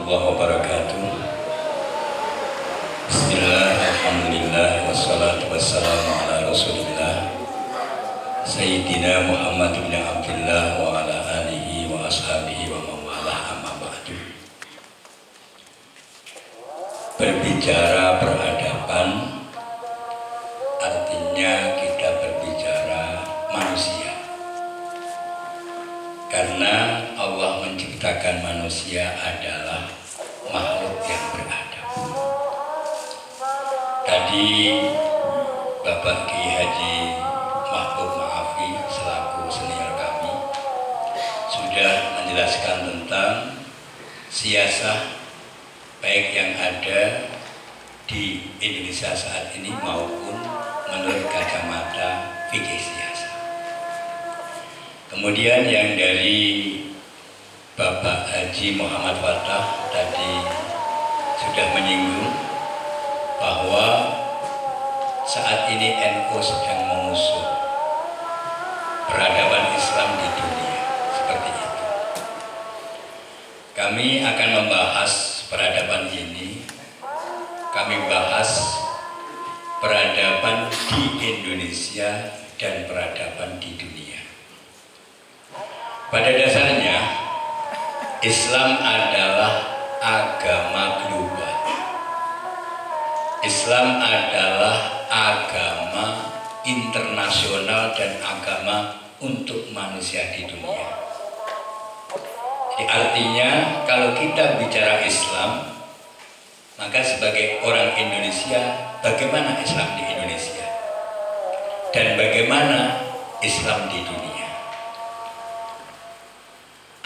warahmatullahi wabarakatuh. Bismillah, alhamdulillah, wassalatu wassalamu ala rasulillah Sayyidina Muhammad bin Abdullah wa ala alihi wa ashabihi wa mawalah amma ba'du. Berbicara peradaban artinya kita berbicara manusia, karena Allah menciptakan manusia adalah makhluk yang beradab. Tadi Bapak Ki Haji Mahbub Maafi selaku senior kami sudah menjelaskan tentang siasah baik yang ada di Indonesia saat ini maupun menurut kacamata fikih siasah. Kemudian yang dari Bapak Haji Muhammad Fattah tadi sudah menyinggung bahwa saat ini NU sedang mengusung peradaban Islam di dunia seperti itu. Kami akan membahas peradaban ini. Kami bahas peradaban di Indonesia dan peradaban di dunia. Pada dasarnya Islam adalah agama global. Islam adalah agama internasional dan agama untuk manusia di dunia. Jadi artinya kalau kita bicara Islam, maka sebagai orang Indonesia, bagaimana Islam di Indonesia dan bagaimana Islam di dunia.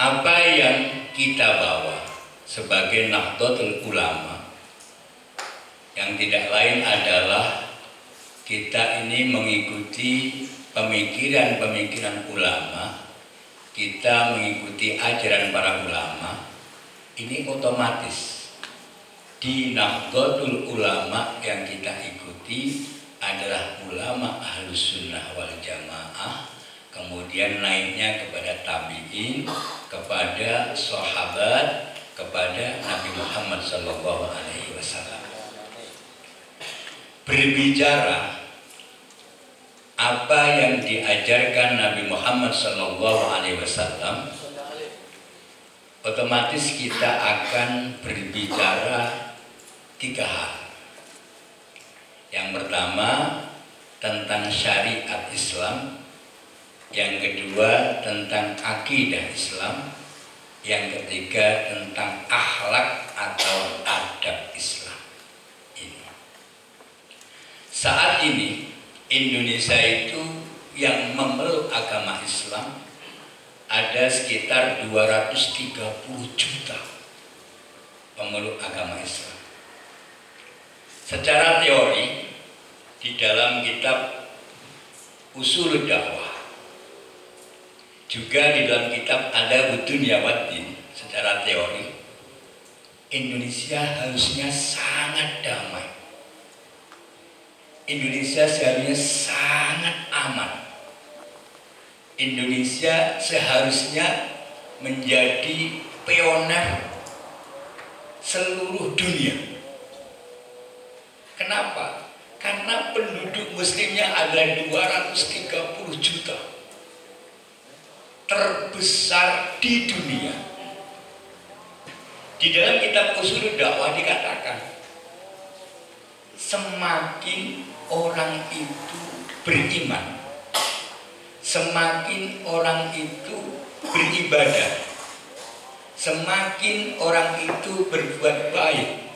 Apa yang kita bawa sebagai Nahdlatul Ulama yang tidak lain adalah kita ini mengikuti pemikiran-pemikiran ulama, kita mengikuti ajaran para ulama. Ini otomatis di Nahdlatul Ulama yang kita ikuti adalah ulama Ahlus Sunnah wal Jamaah, kemudian naiknya kepada tabi'in, kepada sahabat, kepada Nabi Muhammad SAW. Berbicara apa yang diajarkan Nabi Muhammad SAW, otomatis kita akan berbicara tiga hal. Yang pertama tentang syariat Islam, yang kedua tentang akidah Islam, yang ketiga tentang akhlak atau adab Islam. Ini. Saat ini Indonesia itu yang memeluk agama Islam ada sekitar 230 juta pemeluk agama Islam. Secara teori di dalam kitab Ushul Dakwah, juga di dalam kitab Adabud Dunya wad Din, secara teori Indonesia harusnya sangat damai. Indonesia seharusnya sangat aman. Indonesia seharusnya menjadi pioner seluruh dunia. Kenapa? Karena penduduk muslimnya adalah 230 juta. Terbesar di dunia. Di dalam kitab Ushul Dakwah dikatakan, semakin orang itu beriman, semakin orang itu beribadah, semakin orang itu berbuat baik,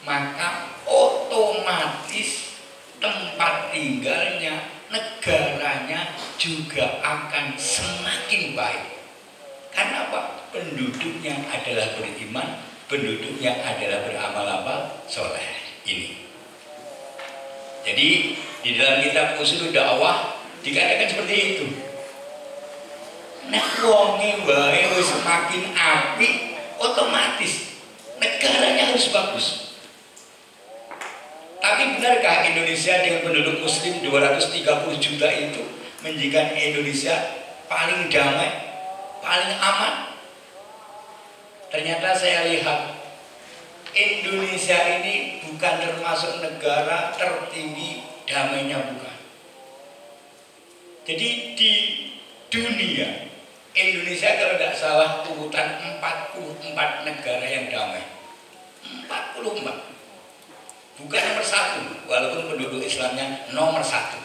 maka otomatis tempat tinggalnya, negaranya juga akan semakin baik. Karena apa? Penduduknya adalah beriman, penduduknya adalah beramal soleh. Ini. Jadi di dalam kitab Ushul Dakwah dikatakan seperti itu. Nek wonge wae wis semakin apik, otomatis negaranya harus bagus. Tapi benarkah Indonesia dengan penduduk muslim 230 juta itu menjadikan Indonesia paling damai, paling aman? Ternyata saya lihat Indonesia ini bukan termasuk negara tertinggi damainya, bukan. Jadi di dunia Indonesia kalau tidak salah urutan 44 negara yang damai. 44. Bukan nomor 1, walaupun penduduk Islamnya nomor 1.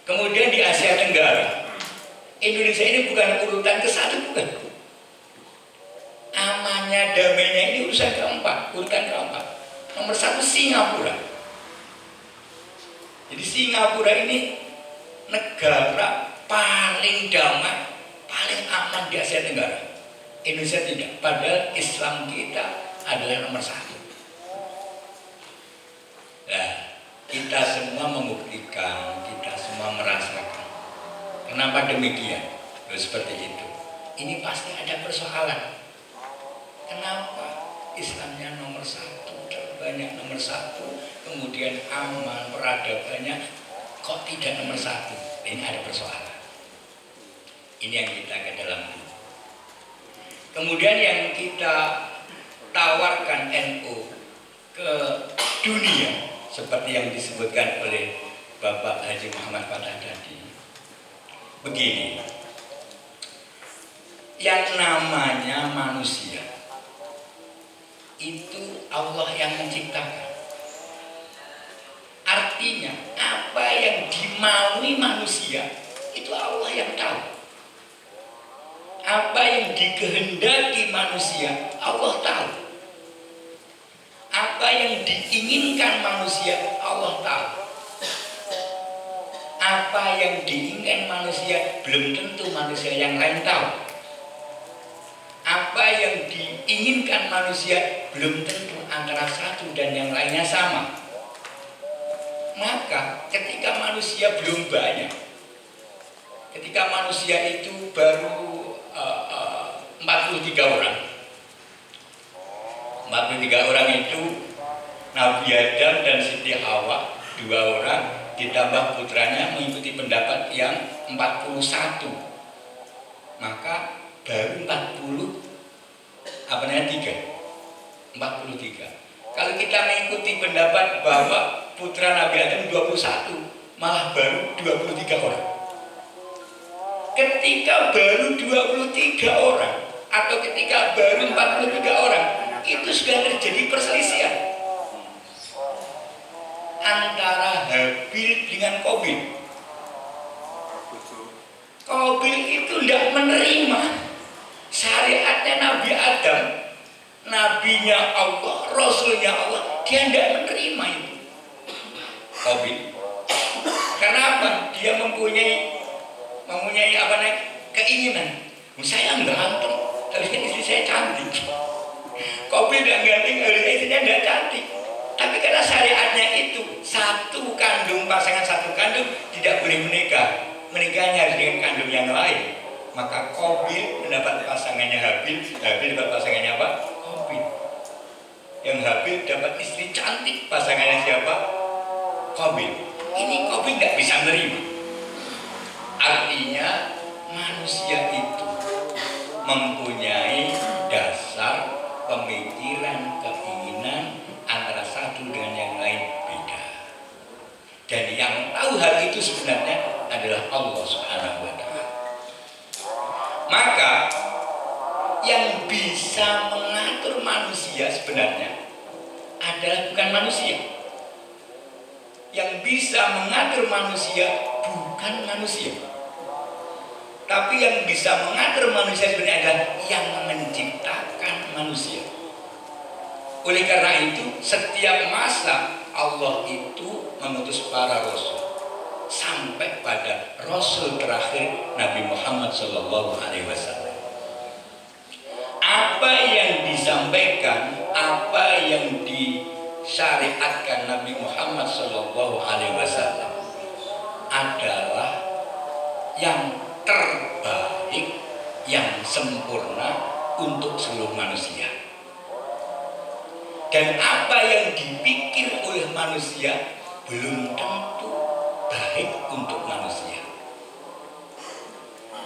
Kemudian di Asia Tenggara, Indonesia ini bukan urutan ke-1, bukan. Amannya, damainya ini urutan keempat. Nomor 1 Singapura. Jadi Singapura ini negara paling damai, paling aman di Asia Tenggara. Indonesia tidak, padahal Islam kita adalah nomor 1. Nah, kita semua membuktikan, kita semua merasakan. Kenapa demikian? Seperti itu. Ini pasti ada persoalan. Kenapa Islamnya nomor 1, terbanyak nomor 1, kemudian aman, peradabannya kok tidak nomor 1? Ini ada persoalan. Ini yang kita ke dalam. Kemudian yang kita tawarkan NU ke dunia, seperti yang disebutkan oleh Bapak Haji Muhammad Fatah tadi. Begini, yang namanya manusia itu Allah yang menciptakan. Artinya apa yang dimaui manusia itu Allah yang tahu. Apa yang dikehendaki manusia Allah tahu. Apa yang diinginkan manusia Allah tahu. Apa yang diinginkan manusia belum tentu manusia yang lain tahu. Apa yang diinginkan manusia belum tentu antara satu dan yang lainnya sama. Maka ketika manusia belum banyak, ketika manusia itu baru 43 orang, 43 orang itu Nabi Adam dan Siti Hawa 2 orang ditambah putranya mengikuti pendapat yang 41, maka baru 43. Kalau kita mengikuti pendapat bahwa putra Nabi Adam 21, malah baru 23 orang. Ketika baru 23 orang atau ketika baru 43 orang, itu sudah terjadi perselisihan antara Habil dengan Qabil. Qabil itu tidak menerima syariatnya Nabi Adam, nabinya Allah, rasulnya Allah, dia tidak menerima itu. Qabil. Kenapa? Dia mempunyai keinginan. Saya ganteng, harusnya istri saya cantik. Qabil tidak ganteng, harusnya istrinya tidak cantik. Tapi karena syariatnya itu satu kandung, pasangan satu kandung tidak boleh menikah. Menikahnya harus dengan kandung yang lain. Maka Qabil mendapat pasangannya Habil, Habil dapat pasangannya apa? Qabil. Yang Habil dapat istri cantik, pasangannya siapa? Qabil. Ini Qabil tidak bisa menerima. Artinya manusia itu mempunyai dasar pemikiran, keinginan antara satu dengan yang lain beda. Dan yang tahu hal itu sebenarnya adalah Allah Subhanahu wa Ta'ala. Maka yang bisa mengatur manusia sebenarnya adalah bukan manusia. Yang bisa mengatur manusia bukan manusia. Tapi yang bisa mengatur manusia sebenarnya adalah yang menciptakan manusia. Oleh karena itu, setiap masa Allah itu mengutus para rasul sampai pada rasul terakhir Nabi Muhammad SAW. Apa yang disampaikan, apa yang disyariatkan Nabi Muhammad SAW adalah yang terbaik, yang sempurna untuk seluruh manusia. Dan apa yang dipikir oleh manusia belum tentu baik untuk manusia.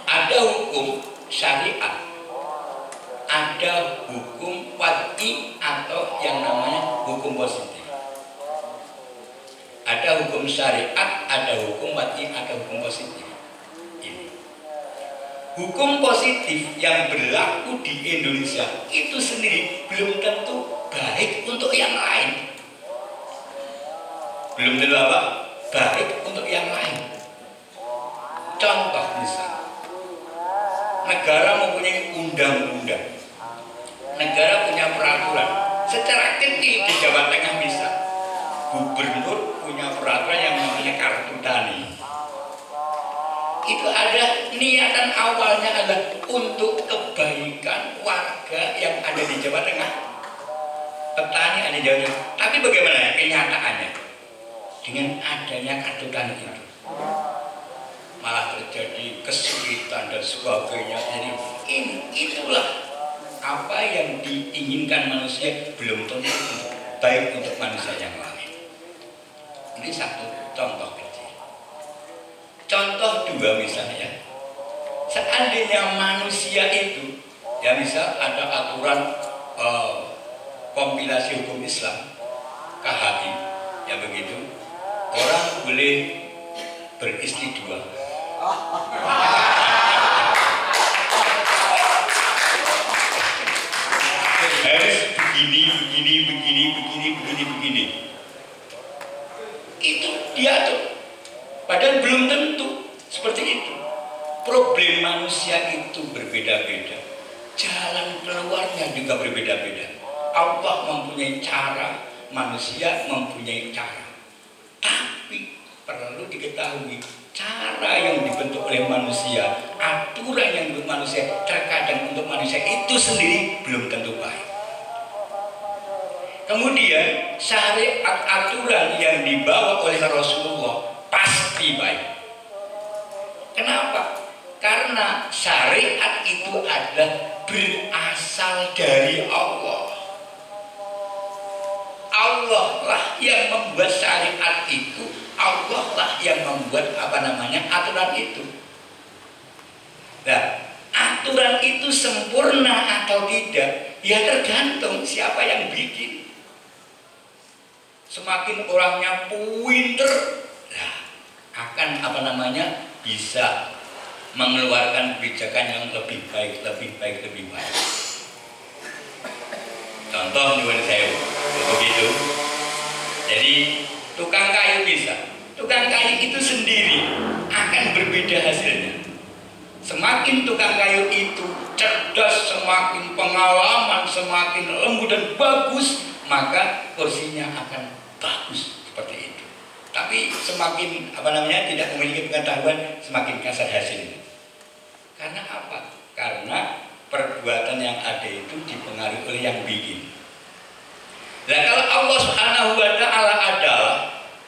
Ada hukum syariat, ada hukum wad'i atau yang namanya hukum positif. Ada hukum syariat, ada hukum wad'i, ada hukum positif. Ini hukum positif yang berlaku di Indonesia itu sendiri belum tentu baik untuk yang lain. Belum tentu apa? Baik untuk yang lain. Contoh misal, negara mempunyai undang-undang, negara punya peraturan. Secara kecil di Jawa Tengah misal, gubernur punya peraturan yang namanya kartu tani. Itu ada niatan awalnya adalah untuk kebaikan warga yang ada di Jawa Tengah, petani ada di Jawa Tengah. Tapi bagaimana kenyataannya? Dengan adanya kartu tani itu malah terjadi kesulitan dan sebagainya. Jadi itulah apa yang diinginkan manusia belum tentu baik untuk manusia yang lain. Ini satu contoh kecil. Contoh dua misalnya, seandainya manusia itu, ya misal ada aturan kompilasi hukum Islam, KHI, ya begitu, orang boleh beristri dua. Harus begini. Itu diatur. Padahal belum tentu seperti itu. Problem manusia itu berbeda-beda. Jalan keluarnya juga berbeda-beda. Allah mempunyai cara, manusia mempunyai cara. Tapi perlu diketahui, cara yang dibentuk oleh manusia, aturan yang dibentuk manusia, terkadang untuk manusia itu sendiri belum tentu baik. Kemudian syariat aturan yang dibawa oleh Rasulullah pasti baik. Kenapa? Karena syariat itu adalah berasal dari Allah. Allah lah yang membuat syariat itu, Allah lah yang membuat aturan itu. Nah, aturan itu sempurna atau tidak, ya tergantung siapa yang bikin. Semakin orangnya pinter, nah, akan bisa mengeluarkan kebijakan yang lebih baik. Contoh nyuwun sewu, begitu. Jadi tukang kayu bisa. Tukang kayu itu sendiri akan berbeda hasilnya. Semakin tukang kayu itu cerdas, semakin pengalaman, semakin lembut dan bagus, maka kursinya akan bagus seperti itu. Tapi semakin tidak memiliki pengetahuan, semakin kasar hasilnya. Karena apa? Karena perbuatan yang ada itu dipengaruhi oleh yang bikin. Nah, kalau Allah Subhanahu wa Ta'ala adalah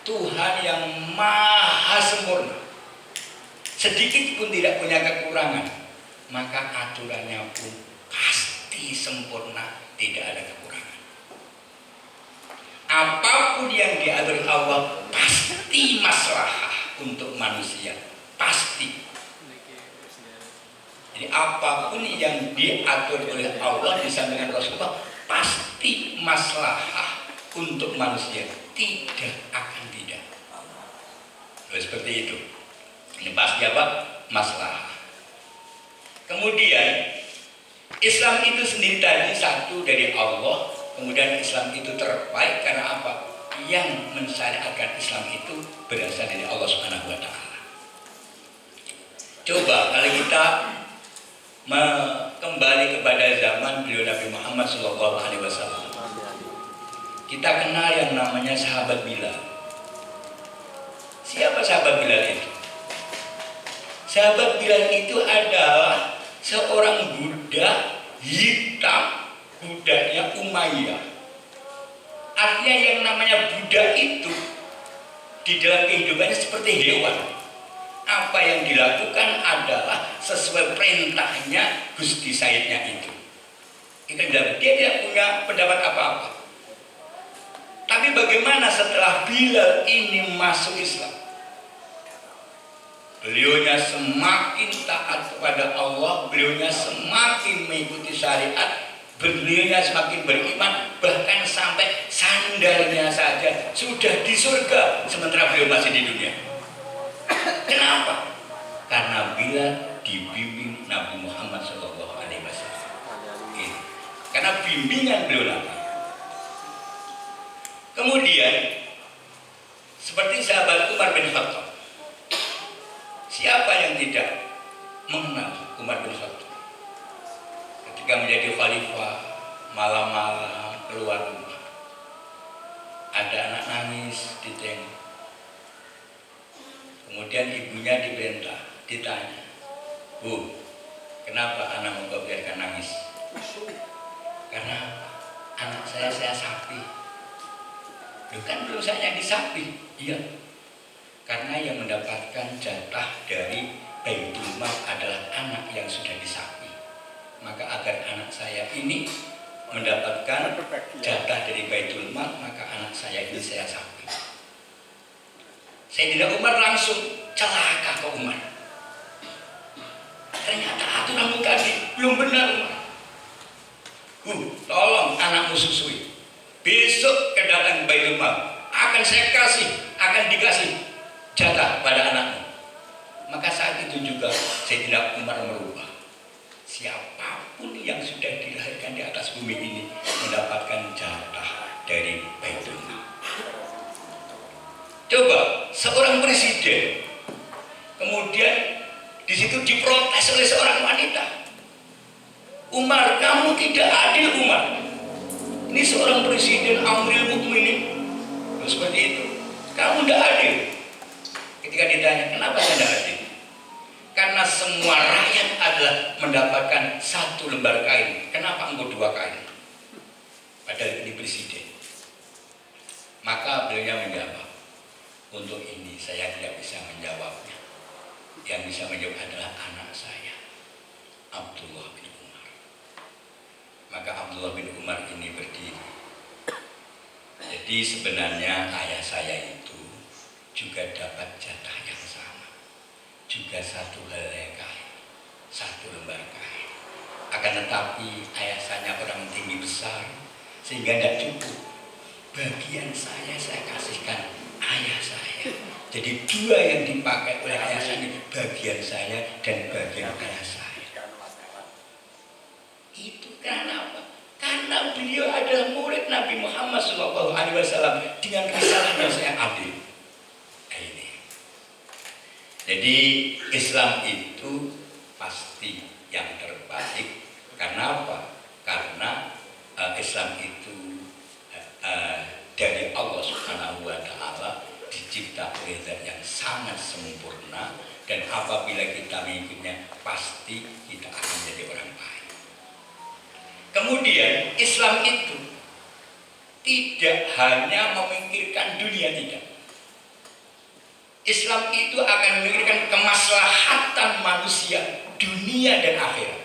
Tuhan yang maha sempurna, sedikit pun tidak punya kekurangan, maka aturannya pun pasti sempurna, tidak ada kekurangan. Apapun yang diatur Allah pasti maslahah untuk manusia, pasti. Jadi apapun yang diatur oleh Allah disampaikan Rasulullah pasti maslahah untuk manusia, tidak akan tidak. Seperti itu. Ini pasti apa? Maslahah. Kemudian Islam itu sendiri tadi satu dari Allah. Kemudian Islam itu terbaik karena apa? Yang mensyariatkan Islam itu berasal dari Allah Subhanahu wa Ta'ala. Coba kalau kita kembali kepada zaman beliau Nabi Muhammad SAW, kita kenal yang namanya sahabat Bilal. Siapa sahabat Bilal itu? Sahabat Bilal itu adalah seorang budak hitam, budaknya Umayyah. Artinya yang namanya budak itu di dalam kehidupannya seperti hewan. Apa yang dilakukan adalah sesuai perintahnya Gusti Sayyidnya itu. Dia tidak punya pendapat apa-apa. Tapi bagaimana setelah Bilal ini masuk Islam? beliaunya semakin taat kepada Allah, beliaunya semakin mengikuti syariat, beliaunya semakin beriman, bahkan sampai sandalnya saja sudah di surga sementara beliau masih di dunia. Kenapa? Karena bila dibimbing Nabi Muhammad SAW. Karena bimbingan beliau Nabi. Kemudian seperti sahabat Umar bin Khattab. Siapa yang tidak mengenal Umar bin Khattab? Ketika menjadi khalifah, malam-malam keluar rumah, ada anak nangis di tengok. Kemudian ibunya dibentang, ditanya, "Bu, kenapa anak engkau biarkan nangis?" "Karena anak saya sapi." "Loh, kan belum saya disapi." "Iya, karena yang mendapatkan jatah dari Baitul Mal adalah anak yang sudah disapi. Maka agar anak saya ini mendapatkan jatah dari Baitul Mal, maka anak saya ini saya sapi." Sayyidina Umar langsung celaka ke Umar. Ternyata aturanmu tadi belum benar, Umar. Tolong anakmu susui. Besok kedatangan Baitul Mal, akan dikasih jatah pada anakmu. Maka saat itu juga Sayyidina Umar merubah. Siapapun yang sudah dilahirkan di atas bumi ini mendapatkan jatah dari Baitul Mal. Coba seorang presiden, kemudian di situ diprotes oleh seorang wanita. "Umar, kamu tidak adil, Umar. Ini seorang presiden Amirul Mukminin." Seperti itu. "Kamu tidak adil." Ketika ditanya, "Kenapa saya tidak adil?" "Karena semua rakyat adalah mendapatkan satu lembar kain. Kenapa engkau 2 kain? Padahal ini presiden." Maka beliau menjawab, "Untuk ini saya tidak bisa menjawabnya. Yang bisa menjawab adalah anak saya, Abdullah bin Umar." Maka Abdullah bin Umar ini berdiri. Jadi sebenarnya ayah saya itu juga dapat jatah yang sama, juga satu helai kain, 1 lembar kain. Akan tetapi ayah saya orang tinggi besar sehingga tidak cukup. Bagian saya kasihkan ayah saya. Jadi 2 yang dipakai oleh ayah saya, bagian saya dan bagian ayah saya. Itu karena apa? Karena beliau adalah murid Nabi Muhammad SAW dengan kesalahan yang saya ambil. Ini. Jadi Islam itu pasti yang terbaik. Karena apa? Karena Islam itu dari Allah Subhanahu wa Ta'ala dicipta oleh zat yang sangat sempurna, dan apabila kita mengikutnya pasti kita akan menjadi orang baik. Kemudian Islam itu tidak hanya memikirkan dunia, tidak. Islam itu akan memikirkan kemaslahatan manusia dunia dan akhirat.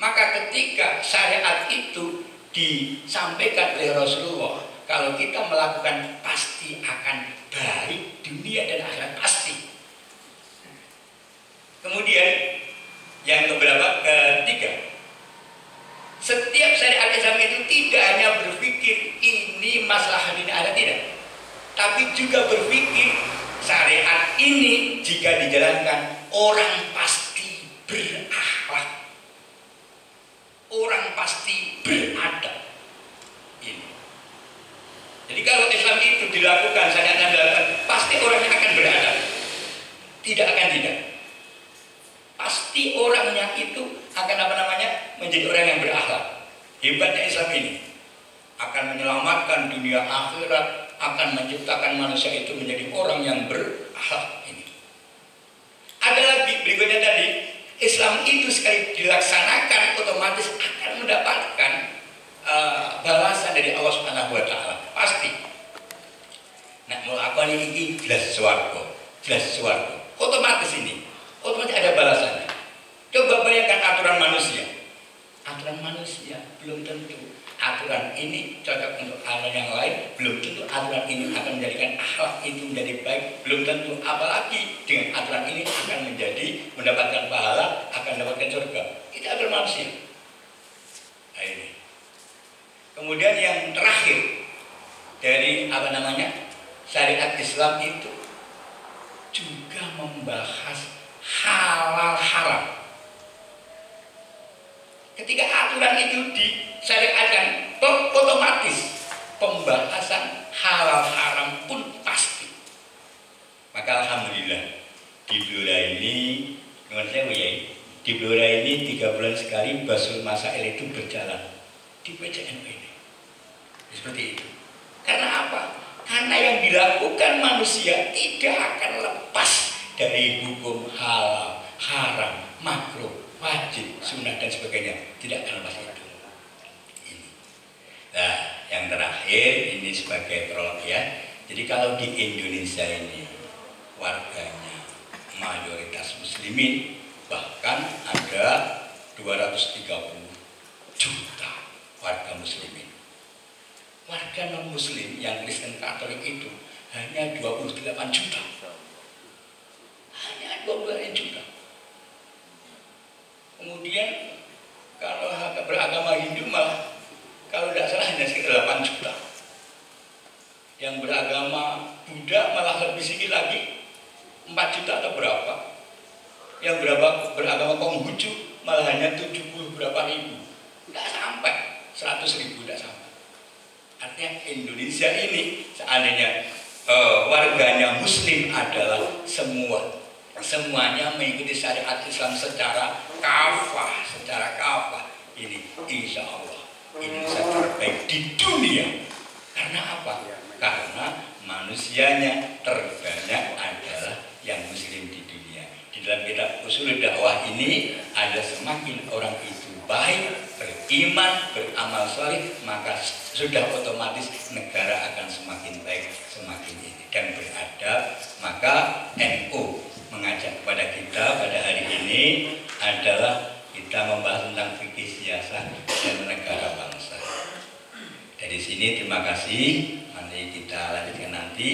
Maka ketika syariat itu disampaikan oleh Rasulullah, kalau kita melakukan pasti akan baik dunia dan akhirat, pasti. Kemudian yang ketiga, setiap syariat Islam itu tidak hanya berpikir ini masalah dunia akhirat, tidak, tapi juga berpikir syariat ini jika dijalankan orang pasti berakhlak, orang pasti beradab. Ini. Jadi kalau Islam itu dilakukan, syariat yang dilakukan, pasti orangnya akan beradab. Tidak akan tidak. Pasti orangnya itu akan menjadi orang yang berakhlak. Hebatnya Islam ini akan menyelamatkan dunia akhirat, akan menciptakan manusia itu menjadi orang yang berakhlak. Ini. Ada lagi berikutnya tadi, Islam itu sekali dilaksanakan otomatis akan mendapatkan balasan dari Allah Subhanahu wa Ta'ala, pasti. Nah, melakukan ini jelas swarga, otomatis ada balasannya. Coba bayangkan aturan manusia belum tentu aturan ini cocok untuk hal yang lain, belum tentu aturan ini akan menjadikan akhlak itu menjadi baik, belum tentu apalagi dengan aturan ini akan menjadi mendapatkan pahala, akan mendapatkan surga. Itu aturan manusia. Nah, ini. Kemudian yang terakhir dari syariat Islam itu juga membahas halal haram. Ketika aturan itu disyariatkan, otomatis pembahasan halal haram pun pasti. Maka alhamdulillah di Blora ini, di Blora ini 3 bulan sekali Basul Masail itu berjalan di PCNU ini. Seperti itu. Karena apa? Karena yang dilakukan manusia tidak akan lepas dari hukum halal, haram, makruh, wajib, sunnah dan sebagainya. Tidak akan lepas itu. Ini. Nah, yang terakhir ini sebagai prolog ya. Jadi kalau di Indonesia ini warganya mayoritas muslimin, bahkan ada 230 juta warga muslimin. Warga non muslim yang Kristen Katolik itu hanya 28 juta. Hanya 28 juta. Kemudian kalau beragama Hindu malah kalau tidak salah hanya sekitar 8 juta. Yang beragama Buddha malah lebih sedikit lagi, 4 juta atau berapa. Yang beragama Konghucu malah hanya 70 berapa ribu. Tidak sampai 100 ribu, tidak sampai. Artinya Indonesia ini seandainya warganya muslim adalah semuanya mengikuti syariat Islam secara kafah, ini insya Allah Indonesia terbaik di dunia. Karena apa? Karena manusianya terbanyak adalah yang muslim di dunia. Di dalam kitab Ushul Dakwah ini ada semakin orang itu baik, beriman, beramal saleh, maka sudah otomatis negara akan semakin baik, semakin ini dan beradab. Maka NU mengajak kepada kita pada hari ini adalah kita membahas tentang fikih siasat dan negara bangsa. Dari sini terima kasih. Mari kita lanjutkan nanti.